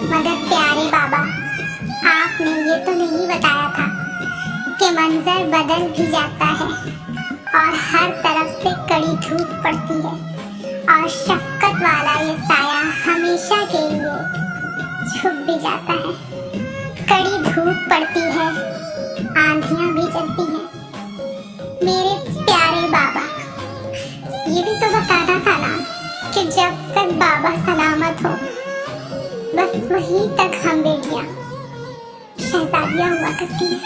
मगर प्यारे बाबा, आपने ये तो नहीं बताया था कि मंजर बदल भी जाता है और हर तरफ से कड़ी धूप पड़ती है और शफकत वाला ये साया हमेशा के लिए छुप भी जाता है। कड़ी धूप पड़ती है, आंधियां भी चलती हैं। मेरे प्यारे बाबा, ये भी तो बताना था ना कि जब तक बाबा सलामत हो, बस वहीं तक हम बेटियां शहजादियां हुआ करती हैं।